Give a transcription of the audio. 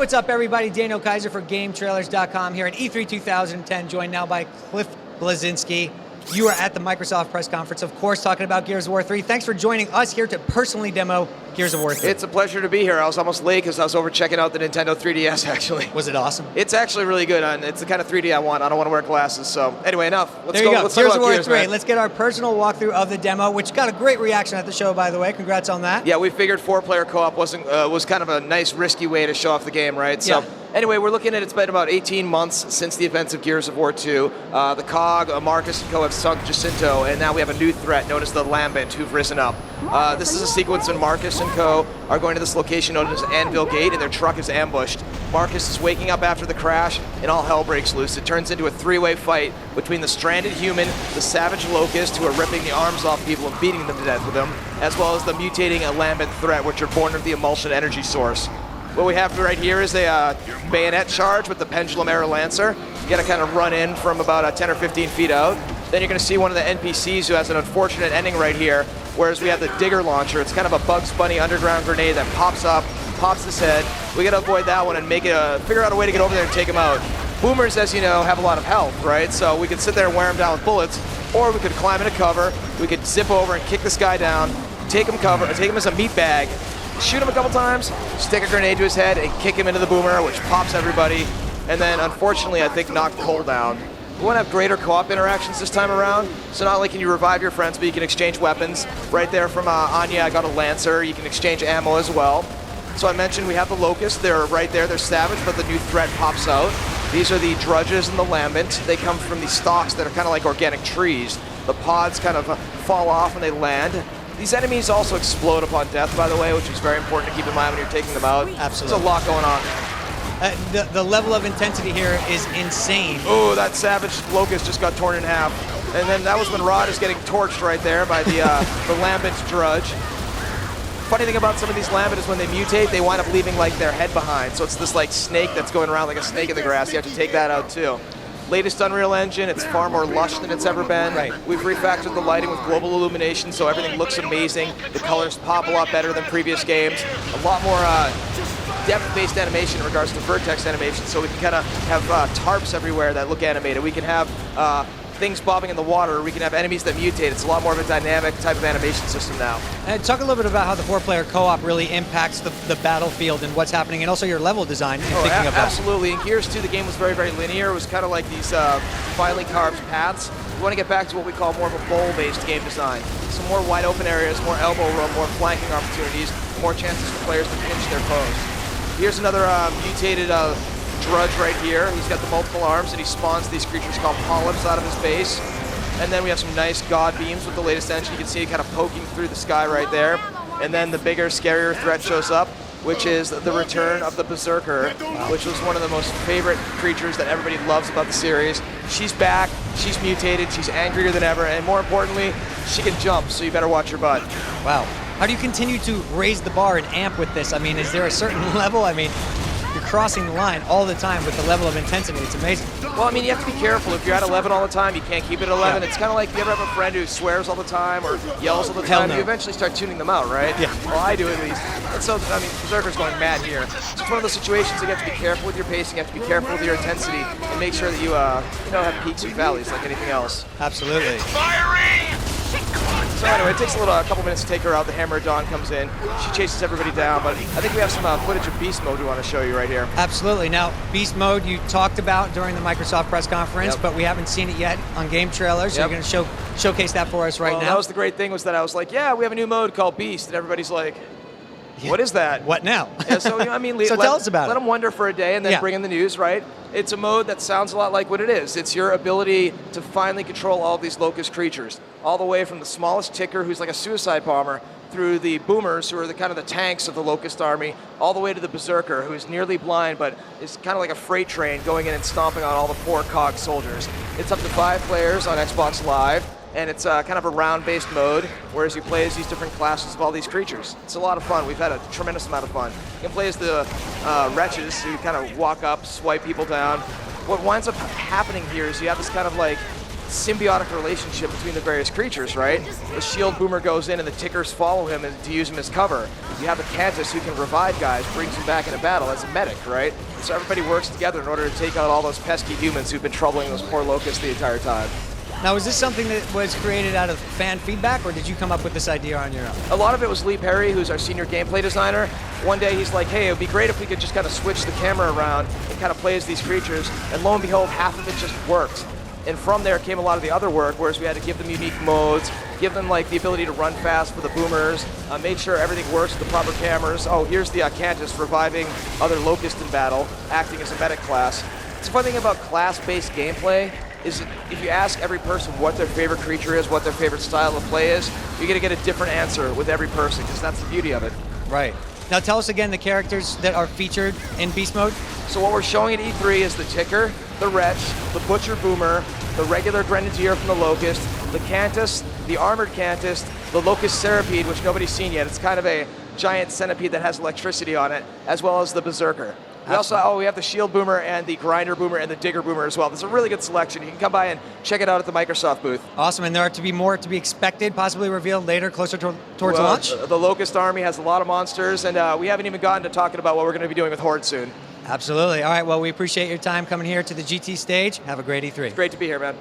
what's up, everybody? Daniel Kaiser for GameTrailers.com here at E3 2010, joined now by Cliff Bleszinski. You are at the Microsoft press conference, of course, talking about Gears of War 3. Thanks for joining us here to personally demo Gears of War 3. It's a pleasure to be here. I was almost late because I was over checking out the Nintendo 3DS, actually. Was it awesome? It's actually really good, and it's the kind of 3D I want. I don't want to wear glasses, so anyway, enough. There you go. Let's Gears talk of about War Gears, 3. man. Let's get our personal walkthrough of the demo, which got a great reaction at the show, by the way. Congrats on that. Yeah, we figured 4-player co-op was kind of a nice, risky way to show off the game, right? So. Yeah. Anyway, we're looking at it's been about 18 months since the events of Gears of War 2. The COG, Marcus and Co. have sunk Jacinto, and now we have a new threat known as the Lambent who've risen up. This is a sequence when Marcus and Co. are going to this location known as Anvil Gate, and their truck is ambushed. Marcus is waking up after the crash, and all hell breaks loose. It turns into a three-way fight between the stranded human, the savage locust, who are ripping the arms off people and beating them to death with them, as well as the mutating Lambent threat, which are born of the emulsion energy source. What we have right here is a bayonet charge with the Pendulum Arrow Lancer. You gotta kind of run in from about 10 or 15 feet out. Then you're gonna see one of the NPCs who has an unfortunate ending right here, whereas we have the Digger Launcher. It's kind of a Bugs Bunny underground grenade that pops up, pops his head. We gotta avoid that one and figure out a way to get over there and take him out. Boomers, as you know, have a lot of health, right? So we could sit there and wear him down with bullets, or we could climb into cover, we could zip over and kick this guy down, take him as a meat bag, shoot him a couple times, stick a grenade to his head, and kick him into the boomer, which pops everybody, and then unfortunately I think knock Cole down. We want to have greater co-op interactions this time around, so not only can you revive your friends, but you can exchange weapons. Right there from Anya, I got a Lancer. You can exchange ammo as well. So I mentioned we have the Locust. They're right there. They're savage, but the new threat pops out. These are the Drudges and the Lambent. They come from these stalks that are kind of like organic trees. The pods kind of fall off when they land. These enemies also explode upon death, by the way, which is very important to keep in mind when you're taking them out. Absolutely. There's a lot going on. The level of intensity here is insane. Oh, that savage Locust just got torn in half. And then that was when Rod is getting torched right there by the Lambent Drudge. Funny thing about some of these Lambent is when they mutate, they wind up leaving like their head behind. So it's this like snake that's going around like a snake in the grass. You have to take that out too. Latest Unreal Engine, it's far more lush than it's ever been. Right. We've refactored the lighting with global illumination, so everything looks amazing. The colors pop a lot better than previous games. A lot more depth-based animation in regards to vertex animation, so we can kind of have tarps everywhere that look animated. We can have things bobbing in the water. We can have enemies that mutate. It's a lot more of a dynamic type of animation system now. And talk a little bit about how the 4-player co-op really impacts the battlefield and what's happening, and also your level design. Thinking of that. Absolutely. In Gears 2, the game was very, very linear. It was kind of like these finely carved paths. We want to get back to what we call more of a bowl-based game design. Some more wide open areas, more elbow room, more flanking opportunities, more chances for players to pinch their foes. Here's another mutated Drudge right here. He's got the multiple arms, and he spawns these creatures called polyps out of his base. And then we have some nice god beams with the latest engine. You can see it kind of poking through the sky right there. And then the bigger, scarier threat shows up, which is the return of the Berserker, which was one of the most favorite creatures that everybody loves about the series. She's back, she's mutated, she's angrier than ever, and more importantly, she can jump, so you better watch your butt. Wow. How do you continue to raise the bar and amp with this? I mean, is there a certain level? I mean, you're crossing the line all the time with the level of intensity. It's amazing. Well, I mean, you have to be careful. If you're at 11 all the time, you can't keep it at 11. Yeah. It's kind of like, you ever have a friend who swears all the time or yells all the time? No. You eventually start tuning them out, right? Yeah. Well, I do at least. And so, I mean, Berserker's going mad here. So it's one of those situations that you have to be careful with your pacing, you have to be careful with your intensity, and make sure that you have peaks and valleys like anything else. Absolutely. Firing! So anyway, it takes a couple minutes to take her out. The Hammer of Dawn comes in. She chases everybody down, but I think we have some footage of Beast Mode we want to show you right here. Absolutely. Now, Beast Mode you talked about during the Microsoft press conference, Yep. but we haven't seen it yet on game trailers. So Yep. you're going to showcase that for us right Well, now. that was the great thing, was that I was like, yeah, we have a new mode called Beast, and everybody's like, what is that? What now? Yeah, so I mean, So tell us about it. Let them wonder for a day and then Yeah. bring in the news, right? It's a mode that sounds a lot like what it is. It's your ability to finally control all of these locust creatures, all the way from the smallest ticker, who's like a suicide bomber, through the boomers, who are the kind of the tanks of the locust army, all the way to the berserker, who is nearly blind but is kind of like a freight train going in and stomping on all the poor COG soldiers. It's up to 5 players on Xbox Live. And it's kind of a round-based mode, whereas you play as these different classes of all these creatures. It's a lot of fun. We've had a tremendous amount of fun. You can play as the wretches, who kind of walk up, swipe people down. What winds up happening here is you have this kind of like symbiotic relationship between the various creatures, right? The shield boomer goes in and the tickers follow him to use him as cover. You have the Cantus who can revive guys, brings them back into battle as a medic, right? So everybody works together in order to take out all those pesky humans who've been troubling those poor locusts the entire time. Now, is this something that was created out of fan feedback, or did you come up with this idea on your own? A lot of it was Lee Perry, who's our senior gameplay designer. One day he's like, hey, it would be great if we could just kind of switch the camera around and kind of play as these creatures. And lo and behold, half of it just worked. And from there came a lot of the other work, whereas we had to give them unique modes, give them like the ability to run fast for the boomers, made sure everything works with the proper cameras. Oh, here's the Cantus reviving other locusts in battle, acting as a medic class. It's a fun thing about class-based gameplay is if you ask every person what their favorite creature is, what their favorite style of play is, you're gonna get a different answer with every person, because that's the beauty of it. Right. Now tell us again the characters that are featured in Beast Mode. So what we're showing at E3 is the Ticker, the Wretch, the Butcher Boomer, the regular Grenadier from the Locust, the Cantus, the Armored Cantus, the Locust Centipede, which nobody's seen yet. It's kind of a giant centipede that has electricity on it, as well as the Berserker. We also, we have the Shield Boomer and the Grinder Boomer and the Digger Boomer as well. There's a really good selection. You can come by and check it out at the Microsoft booth. Awesome, and there are to be more to be expected, possibly revealed later, closer towards launch? The Locust Army has a lot of monsters, and we haven't even gotten to talking about what we're going to be doing with Horde soon. Absolutely. All right, well, we appreciate your time coming here to the GT stage. Have a great E3. It's great to be here, man.